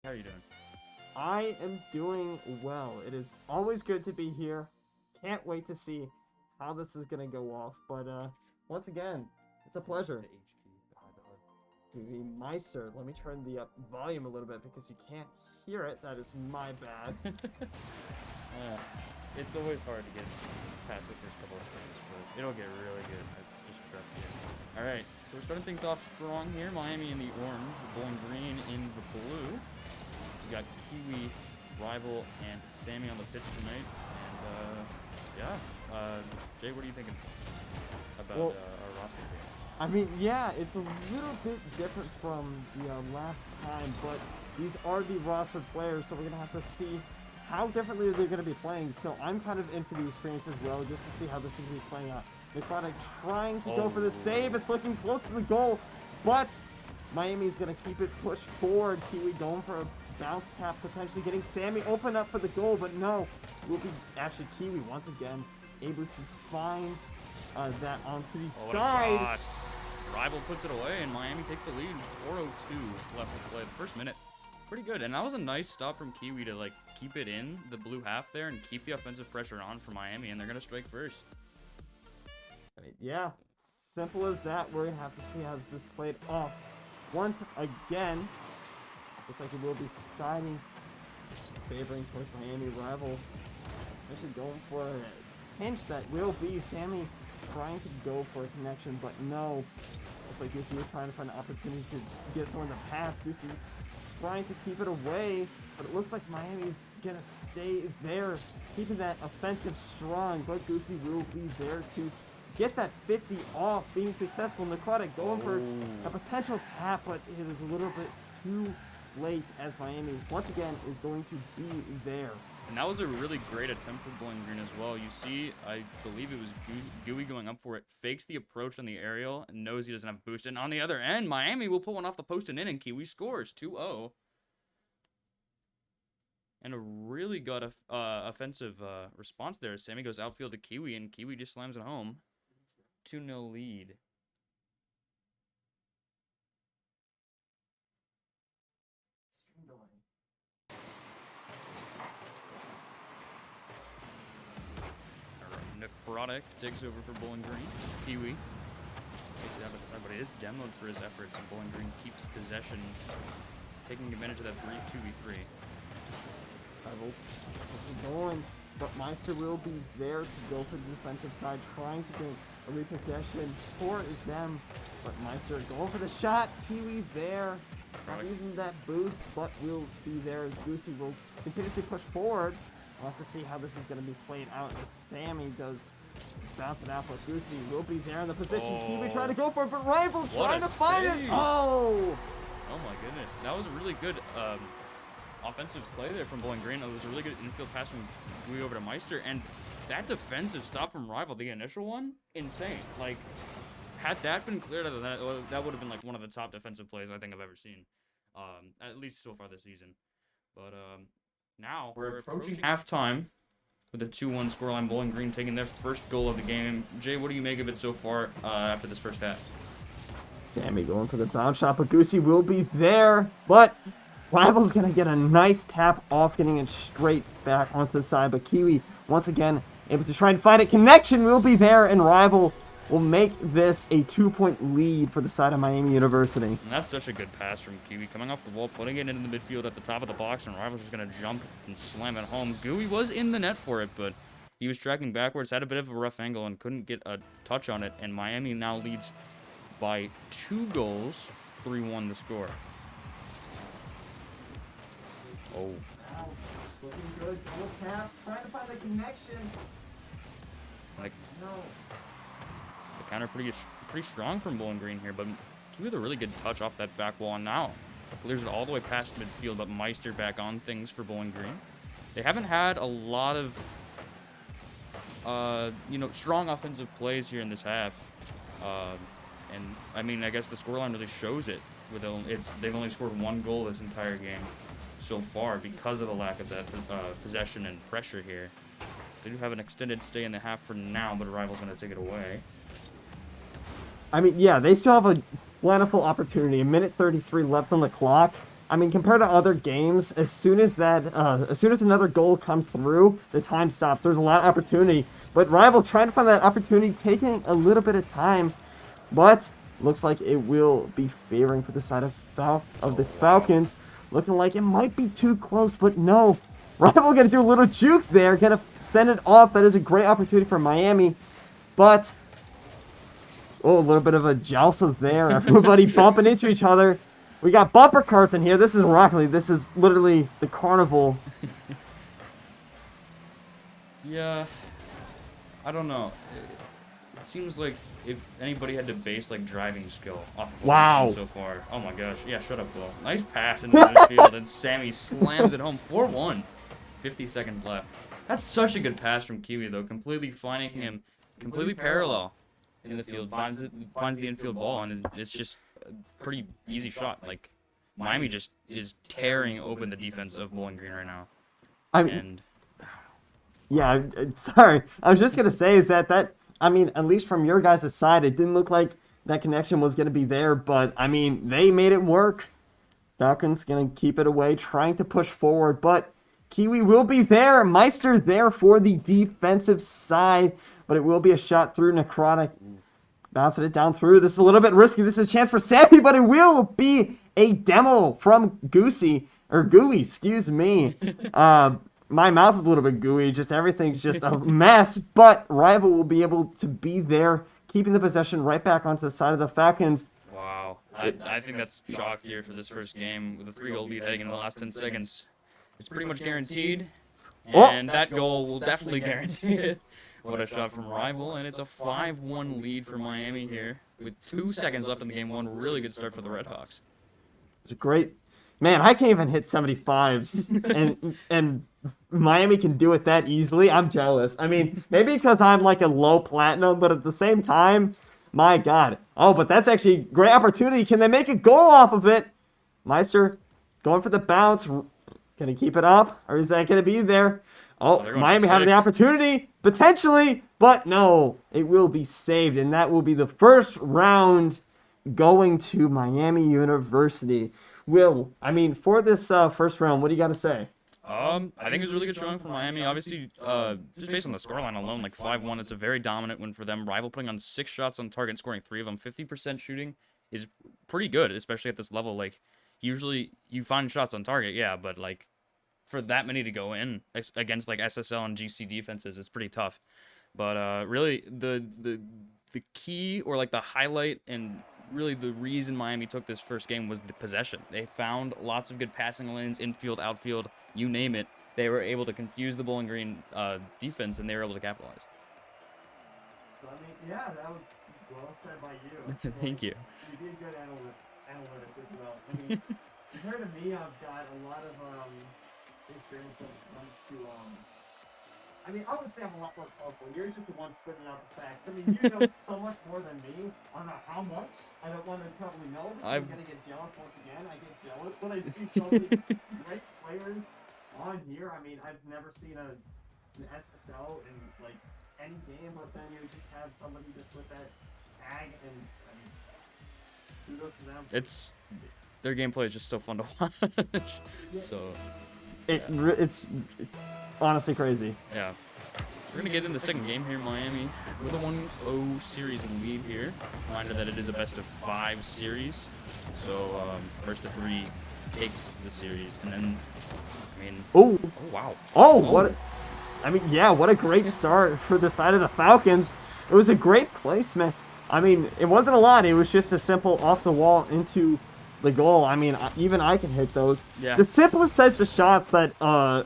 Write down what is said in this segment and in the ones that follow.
How are you doing? I am doing well. It is always good to be here. Can't wait to see how this is gonna go off. But once again, it's a pleasure. The HP behind the hood. The Meister. Let me turn the volume a little bit because you can't hear it. That is my bad. It's always hard to get past the first couple of turns, but it'll get really good. I just trust you. All right, so we're starting things off strong here. Miami in the orange, Bowling Green in the blue. We got Kiwi, Rival, and Sammy on the pitch tonight. And Jay, what are you thinking about our roster here? I mean, yeah, it's a little bit different from the last time, but these are the rostered players, so we're gonna have to see how differently they're going to be playing. So I'm kind of in for the experience as well, just to see how this is going to be playing out. McFarlane trying to go for the save. It's looking close to the goal, but Miami's going to keep it pushed forward. Kiwi going for a bounce tap, potentially getting Sammy open up for the goal, but no. Will be actually Kiwi once again able to find that onto the side. Rival puts it away, and Miami take the lead. 4:02 left to play. The first minute. Pretty good, and that was a nice stop from Kiwi to like keep it in the blue half there and keep the offensive pressure on for Miami, and they're gonna strike first. I mean, yeah, simple as that. We're gonna have to see how this is played off. Once again, looks like it will be siding, favoring towards Miami. Rival actually going for a pinch that will be Sammy trying to go for a connection, but no. Looks like Goosey was trying to find an opportunity to get someone to pass. Goosey trying to keep it away, but it looks like Miami's gonna stay there, keeping that offensive strong, but Goosey will be there to get that 50 off, being successful. Necrotic going for a potential tap, but it is a little bit too late as Miami, once again, is going to be there. And that was a really great attempt for Bowling Green as well. You see, I believe it was Gooey going up for it, fakes the approach on the aerial, and knows he doesn't have boost. And on the other end, Miami will put one off the post and in, and Kiwi scores 2-0. And a really good offensive response there. Sammy goes outfield to Kiwi, and Kiwi just slams it home. 2-0 lead. Necrotic takes over for Bowling Green. Kiwi takes it out of the side, but it is demoed for his efforts, and Bowling Green keeps possession, taking advantage of that brief 2v3. Rival is going, but Meister will be there to go for the defensive side, trying to get a repossession for them. But Meister going for the shot. Kiwi there, not using that boost, but will be there as Goosey will continuously push forward. We'll have to see how this is going to be played out as Sammy does bounce it out, but Goosey will be there in the position. Kiwi trying to go for it, but Rival trying to find it. Oh my goodness. That was a really good offensive play there from Bowling Green. It was a really good infield pass from Gooey over to Meister, and that defensive stop from Rival, the initial one, insane. Like, had that been cleared out of that, that would have been like one of the top defensive plays I think I've ever seen, at least so far this season. But now we're approaching halftime with a 2-1 scoreline. Bowling Green taking their first goal of the game. Jay, what do you make of it so far after this first half? Sammy going for the bounce shot, but Goosey will be there, but Rival's going to get a nice tap off, getting it straight back onto the side, but Kiwi, once again, able to try and find it. Connection will be there, and Rival will make this a 2-point lead for the side of Miami University. And that's such a good pass from Kiwi, coming off the wall, putting it into the midfield at the top of the box, and Rival's just going to jump and slam it home. Gooey was in the net for it, but he was tracking backwards, had a bit of a rough angle, and couldn't get a touch on it, and Miami now leads by 2 goals, 3-1 the score. Oh. Looking good. Double tap. Trying to find the connection. Like, no. The counter pretty strong from Bowling Green here, but Kiwi with a really good touch off that back wall, and now clears it all the way past midfield, but Meister back on things for Bowling Green. They haven't had a lot of, strong offensive plays here in this half. And, I mean, I guess the scoreline really shows it. They've only scored 1 goal this entire game so far because of the lack of that possession and pressure here. They do have an extended stay in the half for now, but a Rival's going to take it away. I mean, yeah, they still have a plentiful opportunity. 1:33 left on the clock. I mean, compared to other games, as soon as another goal comes through, the time stops. There's a lot of opportunity, but Rival trying to find that opportunity, taking a little bit of time, but looks like it will be favoring for the side of the Falcons. Looking like it might be too close, but no. Rival gonna do a little juke there, gonna send it off. That is a great opportunity for Miami, but oh, a little bit of a joustle there. Everybody bumping into each other. We got bumper carts in here. This is Rocket League. This is literally the carnival. Yeah, I don't know. It seems like if anybody had to base like driving skill off of what we've seen so far. Oh my gosh. Yeah, shut up, Will. Nice pass into the field, and Sammy slams it home. 4-1. 50 seconds left. That's such a good pass from Kiwi though. Completely finding him completely parallel in the field. Finds the infield ball, and it's just a pretty easy shot. Like Miami just is tearing open the defense of Bowling Green right now. Yeah, sorry. I was just gonna say is that I mean, at least from your guys' side, it didn't look like that connection was gonna be there, but I mean, they made it work. Falcons gonna keep it away, trying to push forward, but Kiwi will be there. Meister there for the defensive side, but it will be a shot through Necrotic. Bouncing it down through. This is a little bit risky. This is a chance for Sammy, but it will be a demo from Gooey, excuse me. My mouth is a little bit gooey. Just everything's just a mess, but Rival will be able to be there, keeping the possession right back onto the side of the Falcons. Wow. I think that's shocked here for this first game with a 3-goal lead heading into the last 10 seconds. It's pretty much guaranteed, and that goal will definitely guarantee it. What a shot from Rival, and it's a 5-1 lead for Miami here with 2 seconds left in the game. One really good start for the Redhawks. It's a great, man. I can't even hit 75s, and Miami can do it that easily. I'm jealous. I mean, maybe because I'm like a low platinum, but at the same time, my God. Oh, but that's actually a great opportunity. Can they make a goal off of it? Meister going for the bounce. Can he keep it up, or is that going to be there? Oh, Miami having the opportunity, potentially, but no. It will be saved, and that will be the first round going to Miami University. Will, I mean, for this first round, what do you got to say? I think it was a really good showing for Miami. Obviously, just based on the scoreline alone, like 5-1, it's a very dominant win for them. Rival putting on 6 shots on target and scoring 3 of them. 50% shooting is pretty good, especially at this level. Like, usually you find shots on target, yeah, but like for that many to go in against like SSL and GC defenses is pretty tough. But really the key, or like the highlight, and really the reason Miami took this first game was the possession. They found lots of good passing lanes, infield, outfield, you name it. They were able to confuse the Bowling Green defense, and they were able to capitalize. So, I mean, yeah, that was well said by you. Thank you. You did good analytics as well. I mean, compared to me, I've got a lot of experience when it comes to I mean, I would say I'm a lot more colorful. You're just the one spitting out the facts. I mean, you know so much more than me. I don't know how much. I don't want to probably know. I'm gonna get jealous once again. I get jealous when I see so many great players on here. I mean, I've never seen an SSL in like any game, but then you just have somebody just with that tag, and I mean, kudos to them. Their gameplay is just so fun to watch. Yeah. So it's honestly crazy. Yeah. We're going to get in the second game here in Miami with a 1-0 series lead here. Reminder that it is a best-of-5 series. So, first of 3 takes the series. And then, I mean... Oh, wow. What a great start for the side of the Falcons. It was a great placement. I mean, it wasn't a lot. It was just a simple off-the-wall into the goal. I mean, even I can hit those. Yeah. The simplest types of shots that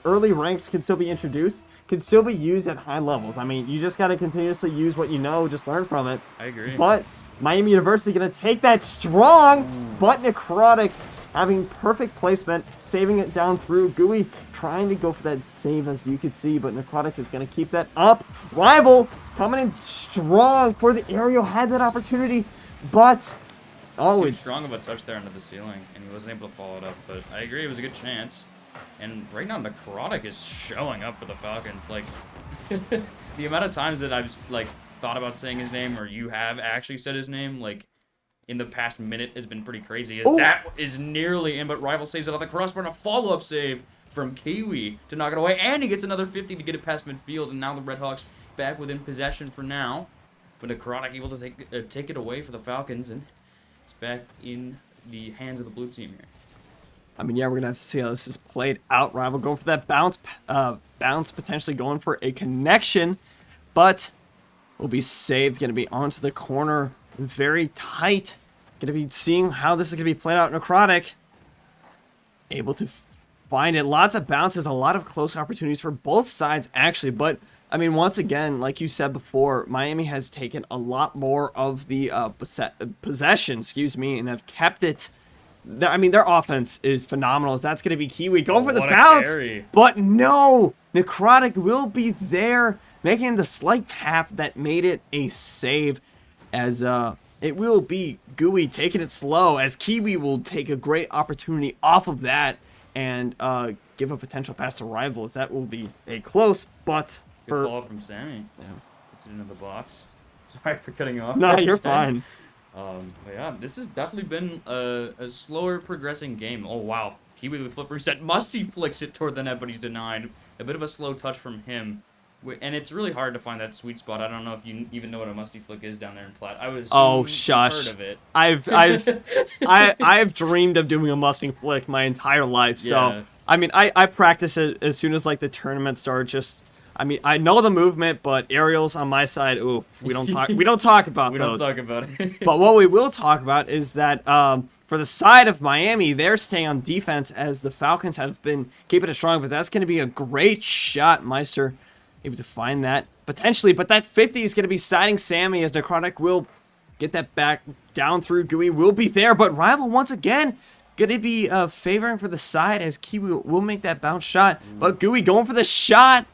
early ranks can still be introduced can still be used at high levels. I mean, you just got to continuously use what you know, just learn from it. I agree. But Miami University going to take that strong, but Necrotic having perfect placement, saving it down through. Gooey trying to go for that save, as you could see, but Necrotic is going to keep that up. Rival coming in strong for the aerial, had that opportunity, but... Oh, it's strong of a touch there under the ceiling, and he wasn't able to follow it up. But I agree, it was a good chance. And right now, Necrotic is showing up for the Falcons. Like, the amount of times that I've like thought about saying his name, or you have actually said his name, like, in the past minute has been pretty crazy. Ooh. That is nearly in, but Rival saves it off the crossbar and a follow-up save from Kiwi to knock it away. And he gets another 50 to get it past midfield, and now the Redhawks back within possession for now. But Necrotic able to take it away for the Falcons, and it's back in the hands of the blue team here. I mean, yeah, we're going to have to see how this is played out. Rival going for that bounce, potentially going for a connection, but will be saved. Going to be onto the corner, very tight. Going to be seeing how this is going to be played out. Necrotic able to find it. Lots of bounces, a lot of close opportunities for both sides, actually. But, I mean, once again, like you said before, Miami has taken a lot more of the possession, and have kept it. I mean, their offense is phenomenal. That's going to be Kiwi going for the bounce. Carry. But no, Necrotic will be there, making the slight tap that made it a save, as it will be Gooey taking it slow, as Kiwi will take a great opportunity off of that and give a potential pass to Rival, as that will be a close, but Good ball from Sammy. Yeah. Puts it into the box. Sorry for cutting you off. No, you're fine. But yeah, this has definitely been a slower progressing game. Oh, wow. Kiwi with flip reset. Musty flicks it toward the net, but he's denied. A bit of a slow touch from him. And it's really hard to find that sweet spot. I don't know if you even know what a musty flick is down there in Platt. I was shush. heard of it. I've dreamed of doing a Mustang flick my entire life. So Yeah. I mean, I practice it as soon as like the tournament starts. Just I mean, I know the movement, but aerials on my side, ooh, we don't talk about We those. don't talk about it. But what we will talk about is that for the side of Miami, they're staying on defense as the Falcons have been keeping it strong. But that's going to be a great shot, Meister. Able to find that potentially, but that 50 is going to be siding Sammy, as Necrotic will get that back down through. Gooey will be there, but Rival once again going to be favoring for the side, as Kiwi will make that bounce shot. But Gooey going for the shot,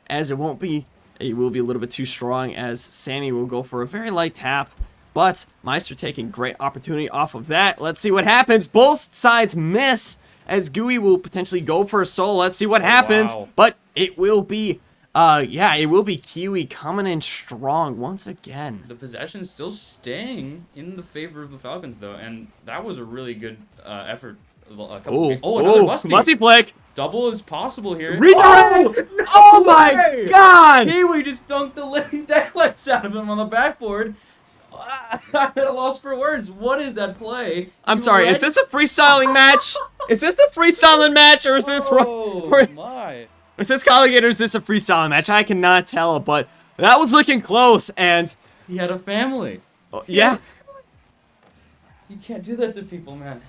as it will be a little bit too strong, as Sammy will go for a very light tap. But Meister taking great opportunity off of that. Let's see what happens. Both sides miss, as Gooey will potentially go for a solo. Let's see what happens. Wow. But it will be it will be Kiwi coming in strong once again. The possession still staying in the favor of the Falcons, though, and that was a really good effort. Another Musty. Musty flick. Double is possible here. Redirect! Oh my god! Kiwi just dunked the living daylights out of him on the backboard. I'm at a loss for words. What is that play? I'm sorry, is this a freestyling match? Is this the freestyling match, or is this... Oh my. Is this Collegiate, or is this a freestyling match? I cannot tell, but that was looking close, and... He had a family. Yeah. You can't do that to people, man.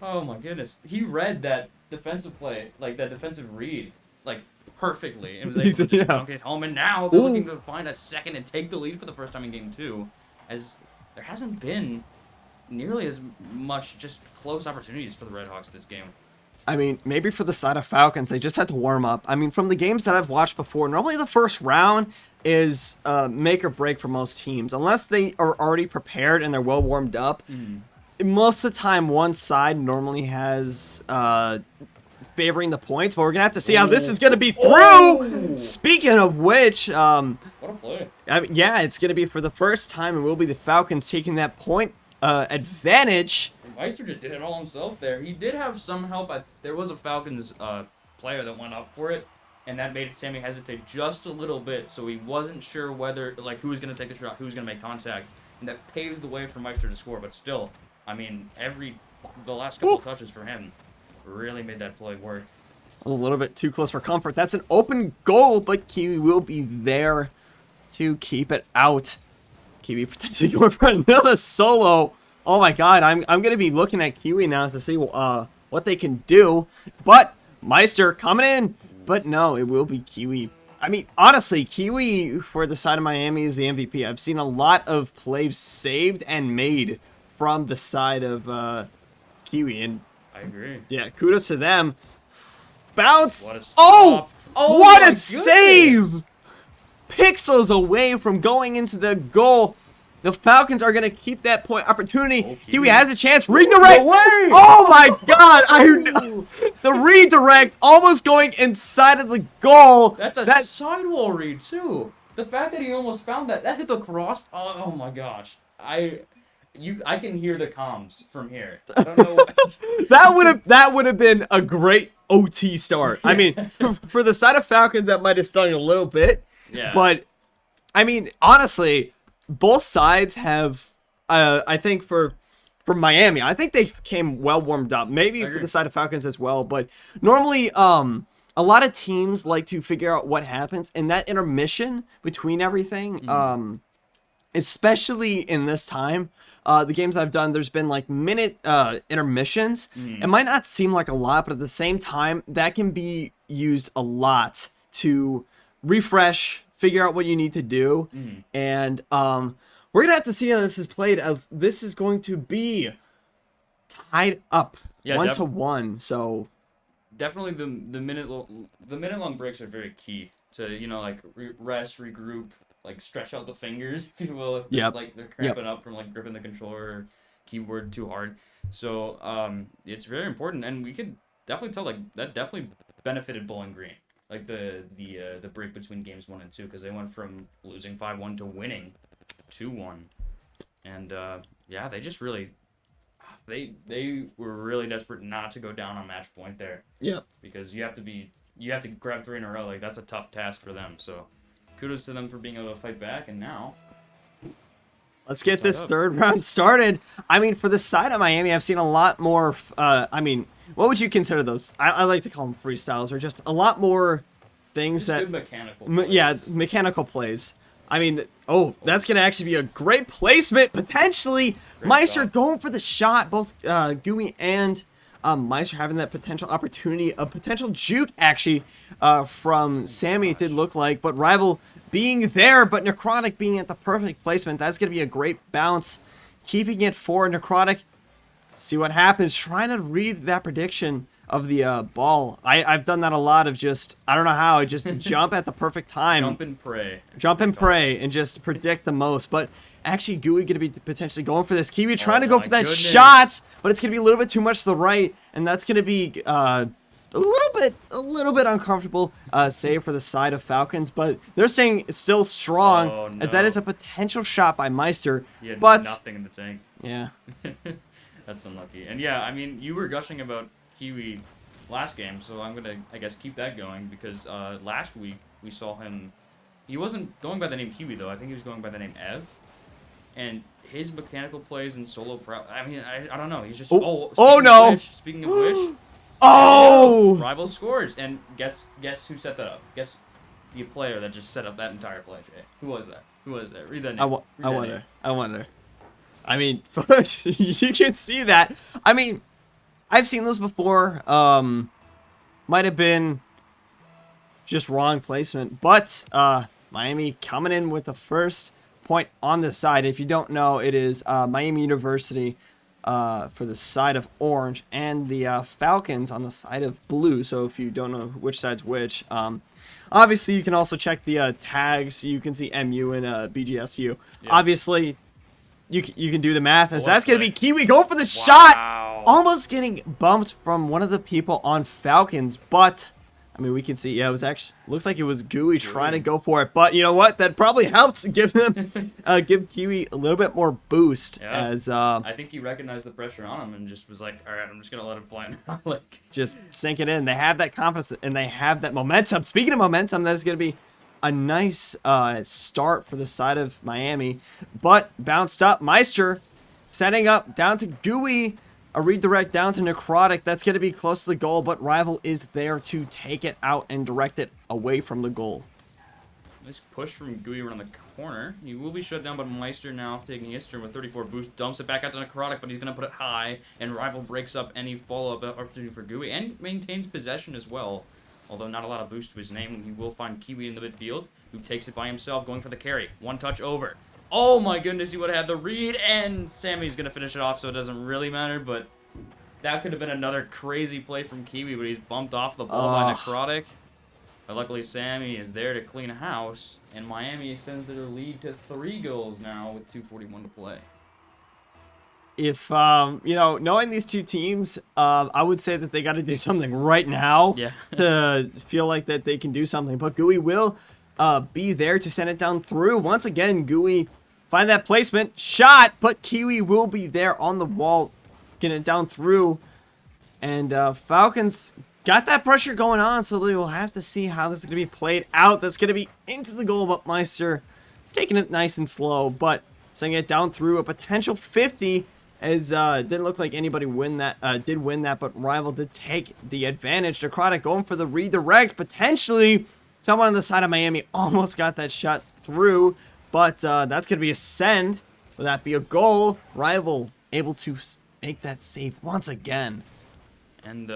Oh my goodness. He read that defensive play, like that defensive read, like perfectly. And was able to just dunk it home, and now they're looking to find a second and take the lead for the first time in game 2, as there hasn't been nearly as much just close opportunities for the Redhawks this game. I mean, maybe for the side of Falcons, they just had to warm up. I mean, from the games that I've watched before, normally the first round is make or break for most teams. Unless they are already prepared and they're well warmed up, most of the time one side normally has favoring the points, but we're going to have to see how this is going to be through. Speaking of which... what a play. I mean, yeah, it's going to be for the first time, and will be the Falcons taking that point advantage. Meister just did it all himself there. He did have some help. There was a Falcons player that went up for it, and that made Sammy hesitate just a little bit, so he wasn't sure whether, like, who was going to take the shot, who was going to make contact, and that paves the way for Meister to score. But still, I mean, the last couple of touches for him really made that play work. A little bit too close for comfort. That's an open goal, but Kiwi will be there to keep it out. Kiwi potentially going for another solo. Oh my god, I'm going to be looking at Kiwi now to see what they can do. But Meister coming in. But no, it will be Kiwi. I mean, honestly, Kiwi for the side of Miami is the MVP. I've seen a lot of plays saved and made from the side of Kiwi. And I agree. yeah, kudos to them. Bounce. What a stop. Oh, what a save! Pixels away from going into the goal. The Falcons are going to keep that point opportunity. Kiwi has a chance. Redirect. Oh my god. The redirect almost going inside of the goal. That's a sidewall read, too. The fact that he almost found that hit the cross. Oh my gosh. I can hear the comms from here. I don't know. That would have been a great OT start. I mean, for the side of Falcons, that might have stung a little bit. Yeah. But I mean, honestly, both sides have. I think for Miami, I think they came well warmed up. Maybe for the side of Falcons as well. But normally, a lot of teams like to figure out what happens in that intermission between everything. Especially in this time. The games I've done, there's been like minute intermissions. It might not seem like a lot, but at the same time, that can be used a lot to refresh, figure out what you need to do. And we're going to have to see how this is played, as this is going to be tied up 1-1. So definitely the minute long breaks are very key to, you know, like rest, regroup, like stretch out the fingers, if you will, if it's like they're cramping up from like gripping the controller or keyboard too hard. So it's very important, and we could definitely tell like that definitely benefited Bowling Green, like the break between games 1 and 2, because they went from losing 5-1 to winning 2-1, and yeah, they just really they were really desperate not to go down on match point there. Yeah, because you have to grab 3 in a row. Like, that's a tough task for them. So kudos to them for being able to fight back. And now let's get this third round started. I mean, for the side of Miami, I've seen a lot more. I mean, what would you consider those? I like to call them freestyles, or just a lot more things just that good mechanical plays. Yeah, mechanical plays. I mean, that's going to actually be a great placement, potentially. Great Meister shot. Going for the shot. Both Gooey and Meister having that potential opportunity. A potential juke, actually, from Sammy, it did look like. But Rival being there, but Necrotic being at the perfect placement. That's going to be a great bounce. Keeping it for Necrotic. See what happens. Trying to read that prediction of the ball. I've done that a lot of just, I don't know how, I just jump at the perfect time. Jump and pray. Jump and pray and just predict the most. But actually, Gooey going to be potentially going for this. Kiwi trying to go for that shot, but it's going to be a little bit too much to the right, and that's going to be a little bit uncomfortable save for the side of Falcons, but they're staying still strong, as that is a potential shot by Meister. He had but nothing in the tank. Yeah. That's unlucky. And yeah, I mean, you were gushing about Kiwi last game, so I'm gonna, I guess, keep that going, because last week we saw him. He wasn't going by the name Kiwi though. I think he was going by the name Ev, and his mechanical plays and solo prep. I mean, I don't know. He's just no. Speaking of which, Rival scores, and guess who set that up? Guess the player that just set up that entire play. Jay. Who was that? Read that name. I wonder. I mean, you can see that. I mean, I've seen those before. Might have been just wrong placement, but Miami coming in with the first point on the side. If you don't know, it is Miami University for the side of orange, and the Falcons on the side of blue. So if you don't know which side's which, obviously you can also check the tags. You can see MU and BGSU. Yeah. Obviously, you can do the math, as that's going to be Kiwi going for the shot. Almost getting bumped from one of the people on Falcons, but I mean, we can see, it was actually, looks like it was Gooey trying to go for it, but you know what? That probably helps give them, give Kiwi a little bit more boost, as I think he recognized the pressure on him and just was like, all right, I'm just gonna let him fly now. Like, just sink it in. They have that confidence and they have that momentum. Speaking of momentum, that is going to be a nice start for the side of Miami, but bounced up. Meister setting up down to Gooey. A redirect down to Necrotic. That's going to be close to the goal, but Rival is there to take it out and direct it away from the goal. Nice push from Gooey around the corner. He will be shut down, but Meister now taking his turn with 34 boost. Dumps it back out to Necrotic, but he's going to put it high, and Rival breaks up any follow-up opportunity for Gooey and maintains possession as well. Although not a lot of boost to his name, he will find Kiwi in the midfield, who takes it by himself, going for the carry. One touch over. Oh my goodness, he would have had the read, and Sammy's going to finish it off, so it doesn't really matter, but that could have been another crazy play from Kiwi, but he's bumped off the ball by Necrotic. But luckily, Sammy is there to clean house, and Miami extends their lead to 3 goals now with 2:41 to play. If, you know, knowing these two teams, I would say that they got to do something right now to feel like that they can do something. But Gooey will be there to send it down through. Once again, Gooey find that placement. Shot, but Kiwi will be there on the wall. Getting it down through. And Falcons got that pressure going on, so they will have to see how this is going to be played out. That's going to be into the goal, but Meister taking it nice and slow, but sending it down through a potential 50. As didn't look like anybody did win that, but Rival did take the advantage. Necrotic going for the redirect. Potentially, someone on the side of Miami almost got that shot through, but that's going to be a send. Will that be a goal? Rival able to make that save once again. And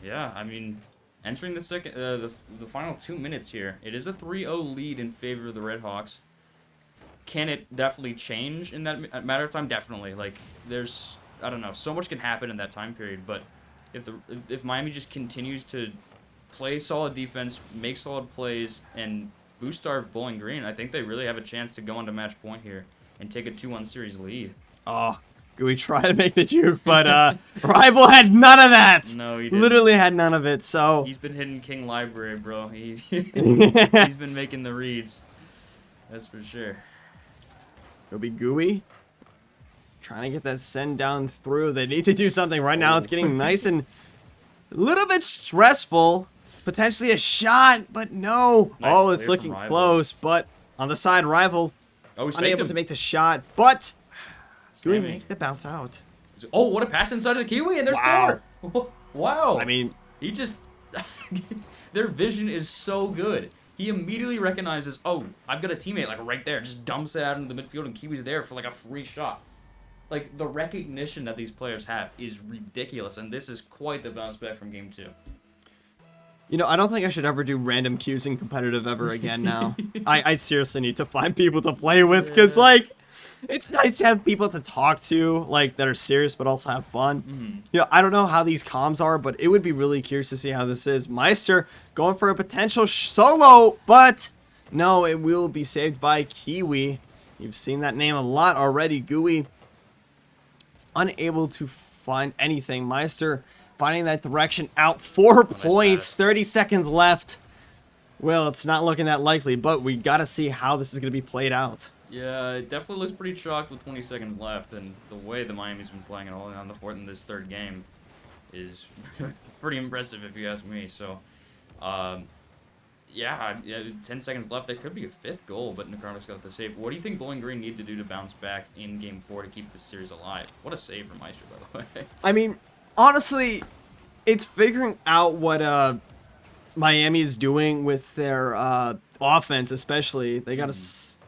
yeah, I mean, entering the second, the final 2 minutes here, it is a 3-0 lead in favor of the Redhawks. Can it definitely change in that matter of time? Definitely. Like, there's, I don't know, so much can happen in that time period. But if Miami just continues to play solid defense, make solid plays, and boost our Bowling Green, I think they really have a chance to go on to match point here and take a 2-1 series lead. Oh, we try to make the juke, but Rival had none of that. No, he didn't. Literally had none of it. So he's been hitting King Library, bro. He's been making the reads. That's for sure. It'll be Gooey. Trying to get that send down through. They need to do something right now. It's getting nice and a little bit stressful. Potentially a shot, but no. Nice oh, it's clear looking from Rival. close, but on the side, Rival Oh, he's unable to make the shot, but Gooey Sammy. make the bounce out. Oh, what a pass inside of the Kiwi, and there's Wow. 4. Wow. I mean, He just... Their vision is so good. He immediately recognizes, oh, I've got a teammate, like, right there. Just dumps it out into the midfield, and Kiwi's there for, like, a free shot. Like, the recognition that these players have is ridiculous, and this is quite the bounce back from Game 2. you know, I don't think I should ever do random queues in competitive ever again now. I seriously need to find people to play with, because, like, it's nice to have people to talk to, like, that are serious but also have fun. Mm-hmm. You know, I don't know how these comms are, but it would be really curious to see how this is. Meister going for a potential solo, but no, it will be saved by Kiwi. You've seen that name a lot already. Gooey unable to find anything. Meister finding that direction out. 4 points, 30 seconds left. Well, it's not looking that likely, but we got to see how this is going to be played out. Yeah, it definitely looks pretty chalk with 20 seconds left, and the way the Miami's been playing it all on the fourth in this third game is pretty impressive, if you ask me. So, yeah, 10 seconds left. There could be a 5th goal, but Necrotic's got the save. What do you think Bowling Green need to do to bounce back in Game 4 to keep this series alive? What a save from Meister, by the way. I mean, honestly, it's figuring out what Miami is doing with their offense, especially. They got to...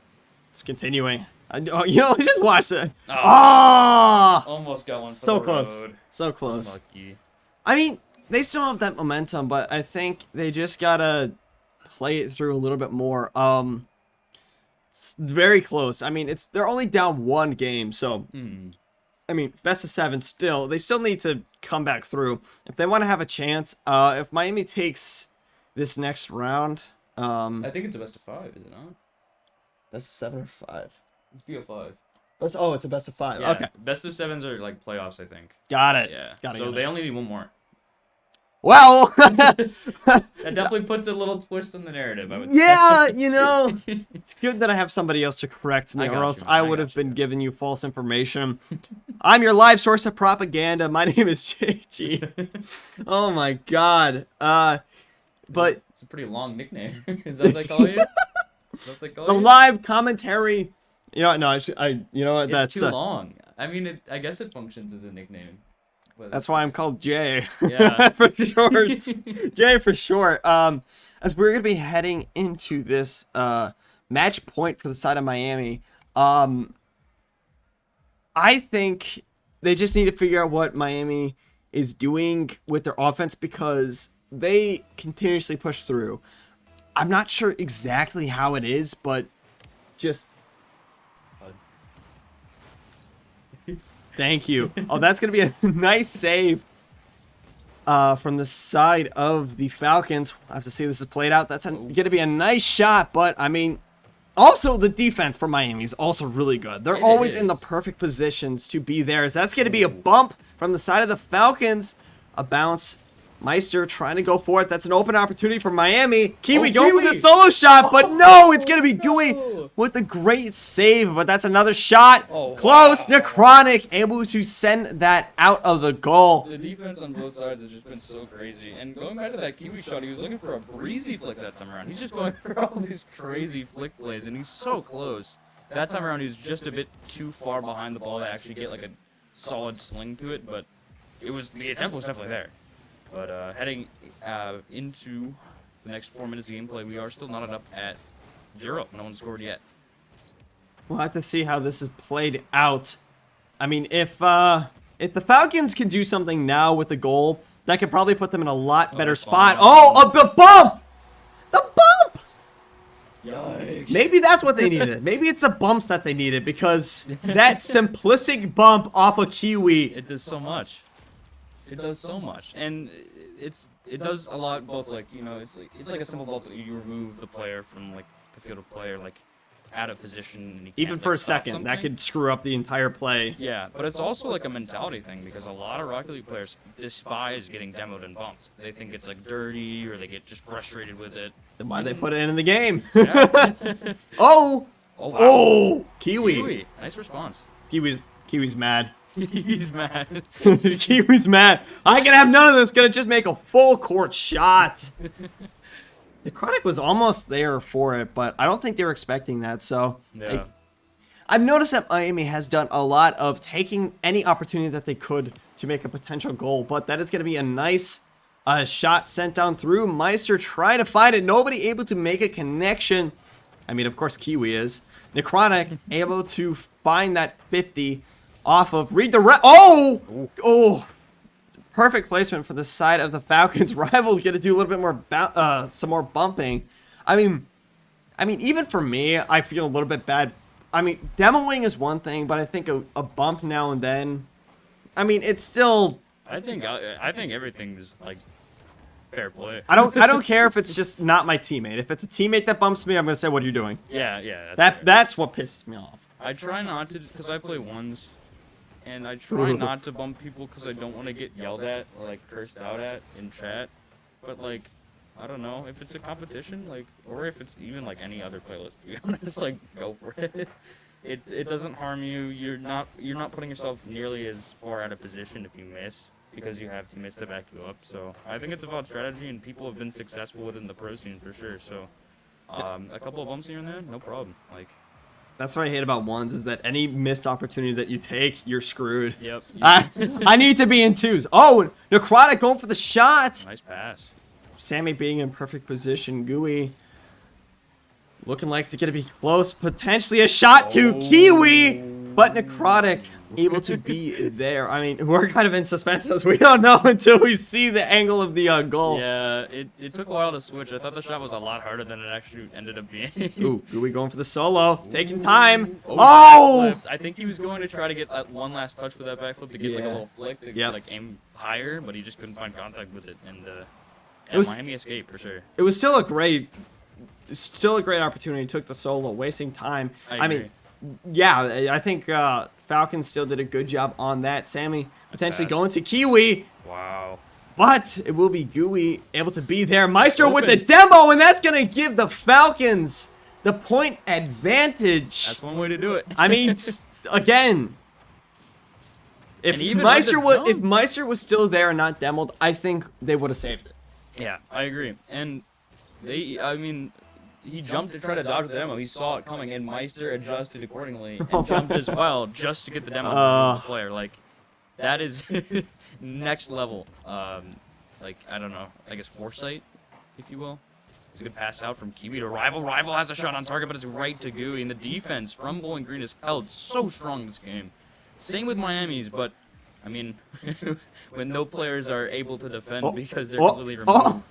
It's continuing. You know, just watch it. Oh. Almost got one for So the close. road. So close. Unlucky. I mean, they still have that momentum, but I think they just gotta play it through a little bit more. It's very close. I mean, they're only down 1 game, so I mean, best of 7 still. They still need to come back through if they want to have a chance. If Miami takes this next round, I think it's a best of 5, is it not? best of 7 or 5. It's BO5. Oh, it's a best of 5. Yeah, Okay, best of 7s are like playoffs, I think. got it. Yeah. Got it. So they only need 1 more. Well, That definitely puts a little twist on the narrative, I would say. yeah, you know, it's good that I have somebody else to correct me, I got or else you, man. I I would got have you. been giving you false information. I'm your live source of propaganda. My name is JG. Oh my god. But It's a pretty long nickname. Is that what they call you? Is that what they call the you? live commentary, you know, no, you know what? It's That's too long. I mean, I guess it functions as a nickname. But that's why I'm called Jay. Yeah. For short. Jay for short. As we're gonna be heading into this match point for the side of Miami, I think they just need to figure out what Miami is doing with their offense, because they continuously push through. I'm not sure exactly how it is, but just thank you. Oh, that's going to be a nice save from the side of the Falcons. I have to see this is played out. That's going to be a nice shot, but I mean, also the defense for Miami is also really good. They're always in the perfect positions to be theirs. That's going to be a bump from the side of the Falcons. A bounce. Meister trying to go for it. That's an open opportunity for Miami. Kiwi going for the solo shot, but no, it's going to be Gooey with a great save, but that's another shot. Oh, Close. wow. Necrotic able to send that out of the goal. The defense on both sides has just been so crazy. And going back to that Kiwi shot, he was looking for a breezy flick that time around. He's just going for all these crazy flick plays, and he's so close. That time around, he was just a bit too far behind the ball to actually get like a solid sling to it, but the attempt was definitely there. But heading into the next 4 minutes of gameplay, we are still knotted up at 0. No one scored yet. We'll have to see how this is played out. I mean, if the Falcons can do something now with the goal, that could probably put them in a lot better spot. Oh, the bump! The bump! Yikes. Maybe that's what they needed. Maybe it's the bumps that they needed, because that simplistic bump off a Kiwi. It does so much. It does so much, and it does a lot. Both like it's like a simple ball, but you remove the player from like the field of play, or like out of position. And he Even can't, for like, a stop second, that something. could screw up the entire play. Yeah, but it's also like a mentality thing, because a lot of Rocket League players despise getting demoed and bumped. They think it's like dirty, or they get just frustrated with it. Then why they put it in the game? Yeah. Oh! Oh, wow. Oh! Kiwi. Kiwi. Nice response. Kiwi's mad. He's mad. Kiwi's mad. I can have none of this. Gonna just make a full court shot. The Necrotic was almost there for it, but I don't think they were expecting that. So Yeah. I've noticed that Miami has done a lot of taking any opportunity that they could to make a potential goal, but that is going to be a nice shot sent down through. Meister trying to find it. Nobody able to make a connection. I mean, of course, Kiwi is. Necrotic able to find that 50 off of redirect. Oh! Oh! Perfect placement for the side of the Falcons. Rival going to do a little bit more, some more bumping. I mean, even for me, I feel a little bit bad. I mean, demoing is one thing, but I think a bump now and then, I mean, it's still. I think everything is like fair play. I don't care if it's just not my teammate. If it's a teammate that bumps me, I'm gonna say, "What are you doing?" Yeah. That's fair. That's what pisses me off. I try not to, because I play ones, and I try not to bump people because I don't want to get yelled at or like cursed out at in chat. But like, I don't know, if it's a competition, like, or if it's even like any other playlist, to be honest, like, go for it. It doesn't harm you. You're not putting yourself nearly as far out of position if you miss, because you have teammates to back you up. So I think it's about strategy, and people have been successful within the pro scene for sure. So a couple of bumps here and there, no problem. Like, That's what I hate about ones, is that any missed opportunity that you take, you're screwed. yep. I need to be in twos. Oh, Necrotic going for the shot. Nice pass. Sammy being in perfect position. Gooey looking like to get to be close. Potentially a shot to Kiwi, but Necrotic able to be there. I mean, we're kind of in suspense as we don't know until we see the angle of the goal. Yeah, it took a while to switch. I thought the shot was a lot harder than it actually ended up being. Ooh, Gooey going for the solo. Taking time. Oh! Oh! I think he was going to try to get that one last touch with that backflip to get like a Yeah. little flick to Yep. like aim higher, but he just couldn't find contact with it. And It was- Miami escaped for sure. It was still a great opportunity. Took the solo, wasting time. I mean, yeah, I think Falcons still did a good job on that. Sammy potentially pass. going to Kiwi, Wow. but it will be Gooey able to be there. Meister with the Open. demo, and that's going to give the Falcons the point advantage. That's one way to do it. I mean, again, if And even Meister with the was jump. Meister was still there and not demoed, I think they would have saved it. Yeah, I agree. And I mean, he jumped to try to dodge the demo. He saw it coming, and Meister adjusted accordingly and jumped as well just to get the demo from the player. Like, that is next level. Like, I don't know, I guess foresight, if you will. It's a good pass out from Kiwi to Rival. Rival has a shot on target, but it's right to Gooey. And the defense from Bowling Green is held so strong this game. Same with Miami's, but, I mean, when no players are able to defend because they're completely removed,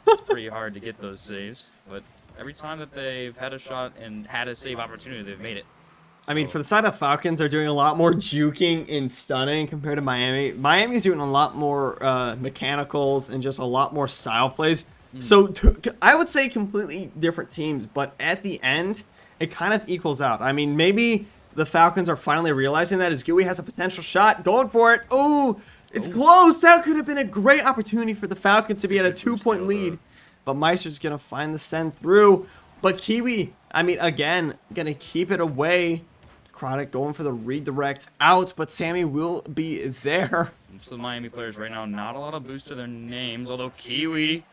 it's pretty hard to get those saves. But every time that they've had a shot and had a save opportunity, they've made it. I mean, for the side of Falcons, they're doing a lot more juking and stunning compared to Miami. Miami's doing a lot more mechanicals and just a lot more style plays. So I would say completely different teams, but at the end, it kind of equals out. I mean, maybe the Falcons are finally realizing that as Gooey has a potential shot, going for it. Oh, it's close. That could have been a great opportunity for the Falcons to be at a 2-point lead. But Meister's going to find the send through. But Kiwi, I mean, again, gonna keep it away. Necrotic going for the redirect out, but Sammy will be there. Most of the Miami players right now, not a lot of boost to their names, although Kiwi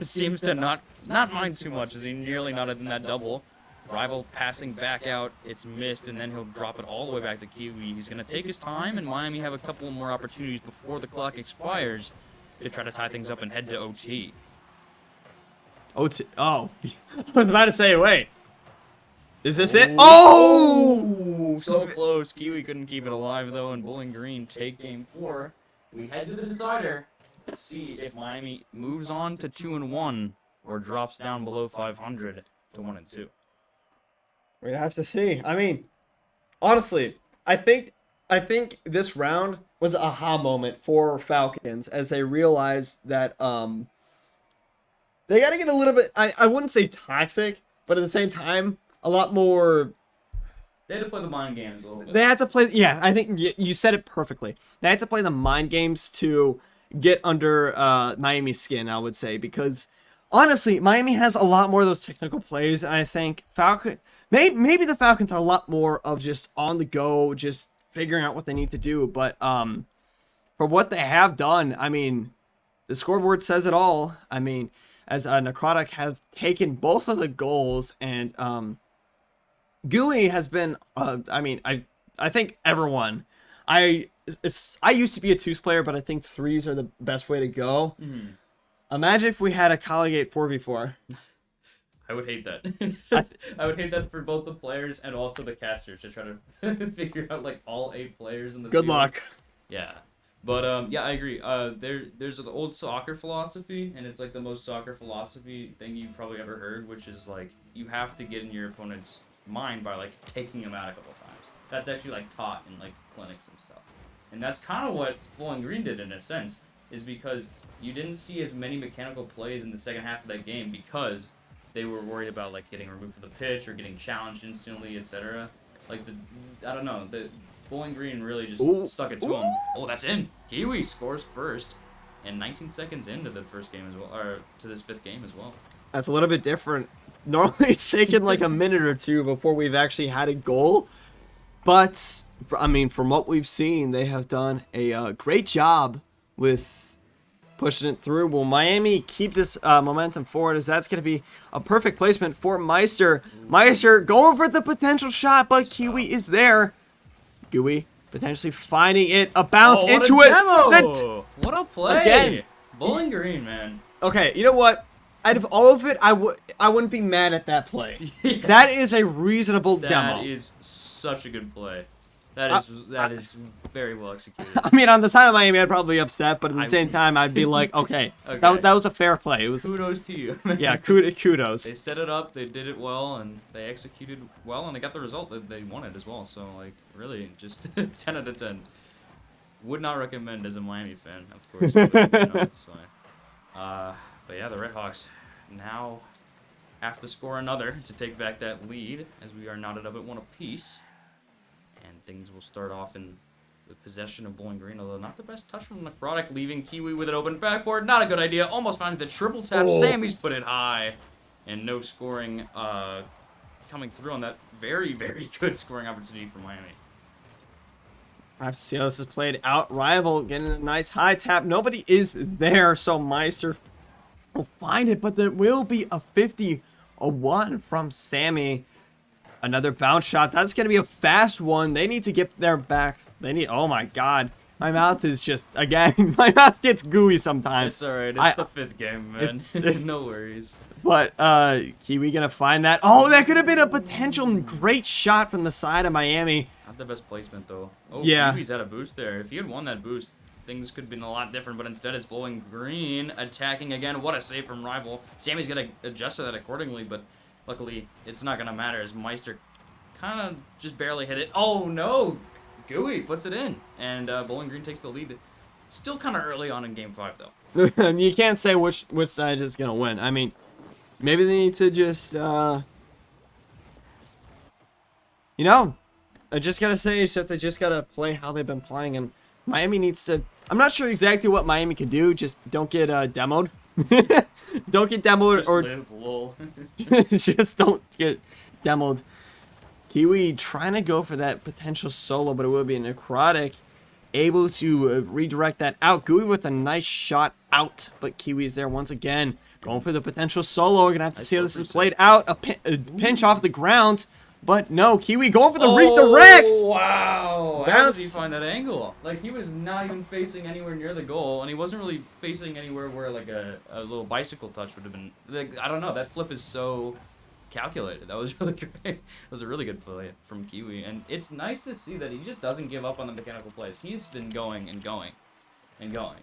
seems to not mind too much as he nearly nodded in that double. Rival passing back out, it's missed, and then he'll drop it all the way back to Kiwi. He's going to take his time, and Miami have a couple more opportunities before the clock expires to try to tie things up and head to OT. OT? Oh, I was about to say, wait. Is this it? Oh! So close. Kiwi couldn't keep it alive, though, and Bowling Green take game 4. We head to the decider to see if Miami moves on to 2-1 or drops down below 500 to 1-2. We have to see. I mean, honestly, I think this round was an aha moment for Falcons as they realized that they got to get a little bit. I wouldn't say toxic, but at the same time, a lot more. They had to play the mind games a little bit. They had to play. Yeah, I think you said it perfectly. They had to play the mind games to get under Miami's skin, I would say, because honestly, Miami has a lot more of those technical plays, and I think maybe the Falcons are a lot more of just on the go, just figuring out what they need to do. But for what they have done, I mean, the scoreboard says it all. I mean, as Necrotic have taken both of the goals, and GUI has been. I mean, I think everyone. I used to be a 2s player, but I think 3s are the best way to go. Mm-hmm. Imagine if we had a Collegiate 4v4. I would hate that. I would hate that for both the players and also the casters to try to figure out like all 8 players in the Good field. luck. Yeah. But yeah, I agree. There's the old soccer philosophy, and it's like the most soccer philosophy thing you've probably ever heard, which is like you have to get in your opponent's mind by like taking them out a couple times. That's actually like taught in like clinics and stuff. And that's kind of what Bowling Green did in a sense, is because you didn't see as many mechanical plays in the second half of that game because they were worried about like getting removed from the pitch or getting challenged instantly, etc. Like I don't know, the Bowling Green really just stuck it to them. Oh, that's in. Kiwi scores first, and 19 seconds into the first game as well, or to this 5th game as well. That's a little bit different. Normally, it's taken like a minute or two before we've actually had a goal. But I mean, from what we've seen, they have done a great job with pushing it through. Will Miami keep this momentum forward, as that's going to be a perfect placement for Meister. Meister going for the potential shot, but Kiwi is there. GUI potentially finding it, a bounce into it. What a play! Again, Bowling Green, man. Okay, you know what? Out of all of it, I wouldn't be mad at that play. Yeah. That is a reasonable demo. That is such a good play. That is very well executed. I mean, on the side of Miami, I'd probably be upset, but at the same time, I'd be like, okay, that was a fair play. It was kudos to you. Yeah, kudos. They set it up, they did it well, and they executed well, and they got the result that they wanted as well. So, like, really, just 10 out of 10. Would not recommend as a Miami fan, of course. But, it's fine. But yeah, the Redhawks now have to score another to take back that lead, as we are knotted up at 1 apiece. And things will start off in the possession of Bowling Green, although not the best touch from Necrotic, leaving Kiwi with an open backboard. Not a good idea. Almost finds the triple tap. Sammy's put it high. And no scoring coming through on that very, very good scoring opportunity for Miami. I have to see how this is played out. Rival getting a nice high tap. Nobody is there, so Meister will find it, but there will be a 50-1 from Sammy. Another bounce shot. That's going to be a fast one. They need to get their back. Oh my god. My mouth is just, again, my mouth gets gooey sometimes. It's alright. It's the 5th game, man. No worries. But Kiwi going to find that. Oh, that could have been a potential great shot from the side of Miami. Not the best placement, though. Oh, yeah. Kiwi's had a boost there. If he had won that boost, things could have been a lot different, but instead it's Bowling Green attacking again. What a save from Rival. Sammy's going to adjust to that accordingly, but luckily it's not going to matter as Meister kind of just barely hit it. Oh, no. GUI puts it in, and Bowling Green takes the lead. Still kind of early on in Game 5, though. You can't say which side is going to win. I mean, maybe they need to just, I just got to say is that they just got to play how they've been playing, and Miami needs to... I'm not sure exactly what Miami can do, just don't get demoed. Don't get demoed, just or live, lol. Just don't get demoed. Kiwi trying to go for that potential solo, but it will be a necrotic. Able to redirect that out. Gooey with a nice shot out, but Kiwi is there once again. Going for the potential solo. We're going to have to see how this is played out. A pinch off the ground, but no. Kiwi going for the redirect. Wow. Bounce. How did he find that angle? Like, he was not even facing anywhere near the goal, and he wasn't really facing anywhere where, like, a little bicycle touch would have been. Like, I don't know. That flip is so calculated. That was really great. It was a really good play from Kiwi, and it's nice to see that he just doesn't give up on the mechanical plays. He's been going and going and going.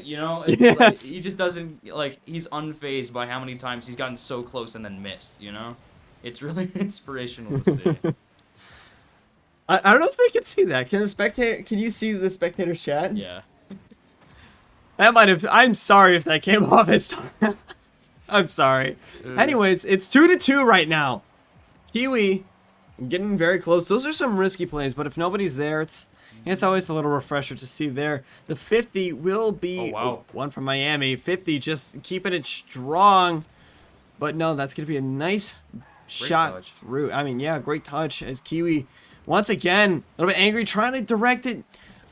You know, it's Yes. like, he just doesn't, like, he's unfazed by how many times he's gotten so close and then missed, you know? It's really inspirational to see. I don't know if they can see that. Can you see the spectator chat? Yeah. That might have. I'm sorry if that came off as time. I'm sorry. Anyways, it's 2-2 right now. Kiwi getting very close. Those are some risky plays, but if nobody's there, it's always a little refresher to see there. The 50 will be one from Miami. 50 just keeping it strong. But no, that's going to be a nice shot through. I mean, yeah, great touch as Kiwi, once again, a little bit angry, trying to direct it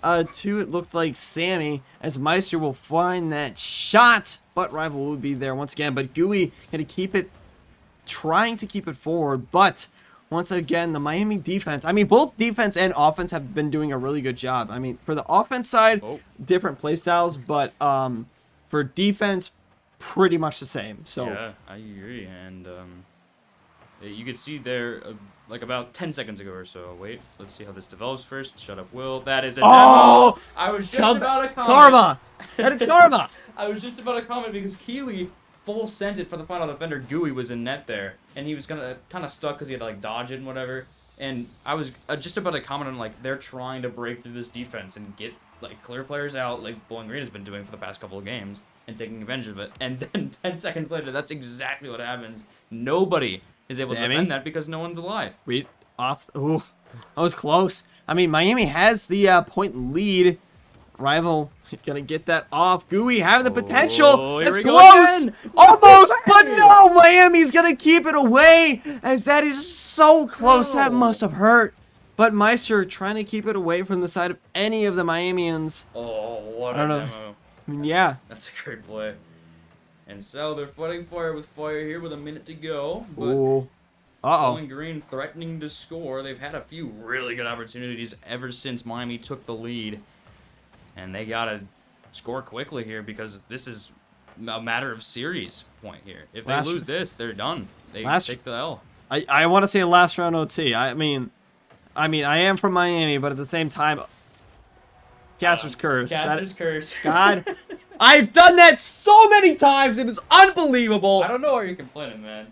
to, it looked like Sammy, as Meister will find that shot. But Rival will be there once again. But Gooey going to keep it, trying to keep it forward. But once again, the Miami defense, I mean, both defense and offense have been doing a really good job. I mean, for the offense side, different play styles, but for defense, pretty much the same. So yeah, I agree. And you could see there, like about 10 seconds ago or so. Wait, let's see how this develops first. Shut up, Will. That is a demo. I was just about to comment. Karma. That is karma. I was just about to comment because Keeley full sent it for the final defender. Gooey was in net there, and he was gonna kind of stuck because he had to like dodge it and whatever. And I was just about to comment on like they're trying to break through this defense and get like clear players out, like Bowling Green has been doing for the past couple of games, and taking advantage of it. And then 10 seconds later, that's exactly what happens. Nobody is able to defend that because no one's alive. Read off. Ooh, that was close. I mean, Miami has the point lead. Rival gonna get that off. Gooey having the potential. It's close. Almost, but no. Miami's gonna keep it away, as that is so close. That must have hurt. But Meister trying to keep it away from the side of any of the Miamians. Oh, what a demo. I mean, yeah. That's a great play. And so they're fighting fire with fire here with a minute to go. But Ooh. Bowling Green threatening to score. They've had a few really good opportunities ever since Miami took the lead. And they got to score quickly here because this is a matter of series point here. If they lose this, they're done. They take the L. I want to say last round OT. I mean, I am from Miami, but at the same time, Caster's curse. Caster's curse. God, I've done that so many times. It is unbelievable. I don't know why you're complaining, man.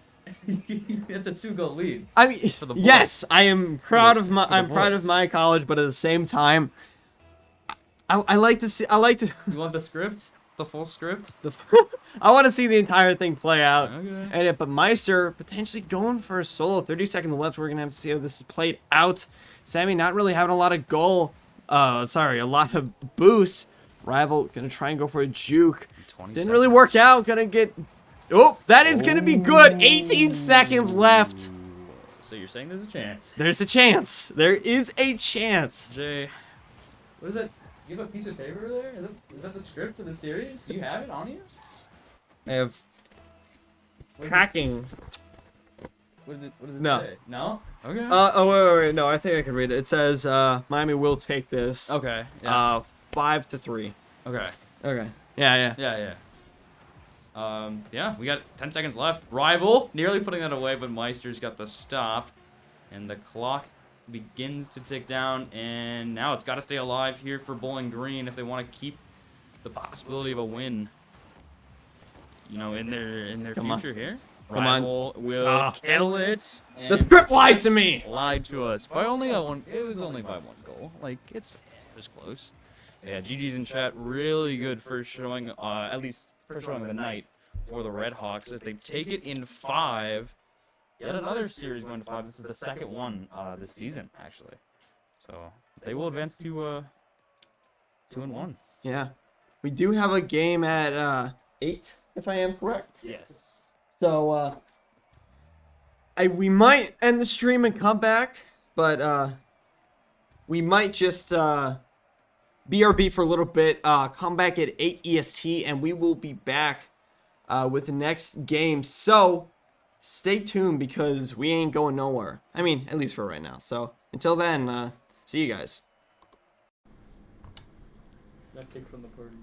It's a 2-goal lead. I mean, yes, I am proud of my. I'm proud of my college, but at the same time, I like to see. I like to. You want the script? The full script? I want to see the entire thing play out. Okay. But Meister potentially going for a solo. 30 seconds left. We're gonna have to see how this is played out. Sammy not really having a lot of a lot of boost. Rival gonna try and go for a juke. Didn't really work out. Gonna get. Oh, that is gonna be good. 18 seconds left. So you're saying there's a chance? There's a chance. There is a chance. Jay, what is that? You have a piece of paper there? Is that the script for the series? Do you have it on you? I have packing. What does it No. say? No? Okay. Wait. No, I think I can read it. It says Miami will take this. Okay. Yeah. 5-3. Okay. Okay. Yeah. Yeah, we got 10 seconds left. Rival nearly putting that away, but Meister's got the stop. And the clock begins to tick down, and now it's got to stay alive here for Bowling Green if they want to keep the possibility of a win, you know, in their future here. Rival will kill it. The script lied to me. Lied to us by only one. It was only by 1 goal. Like, it was close. Yeah, GG's in chat. Really good first showing, at least first showing of the night for the Red Hawks as they take it in 5. Yet another series going to 5. This is the second one this season, actually. So they will advance to 2-1. Yeah. We do have a game at 8, if I am correct. Yes. So we might end the stream and come back, but we might just BRB for a little bit. Come back at 8 EST, and we will be back with the next game. So stay tuned because we ain't going nowhere. I mean, at least for right now. So until then, see you guys. That kick from the party.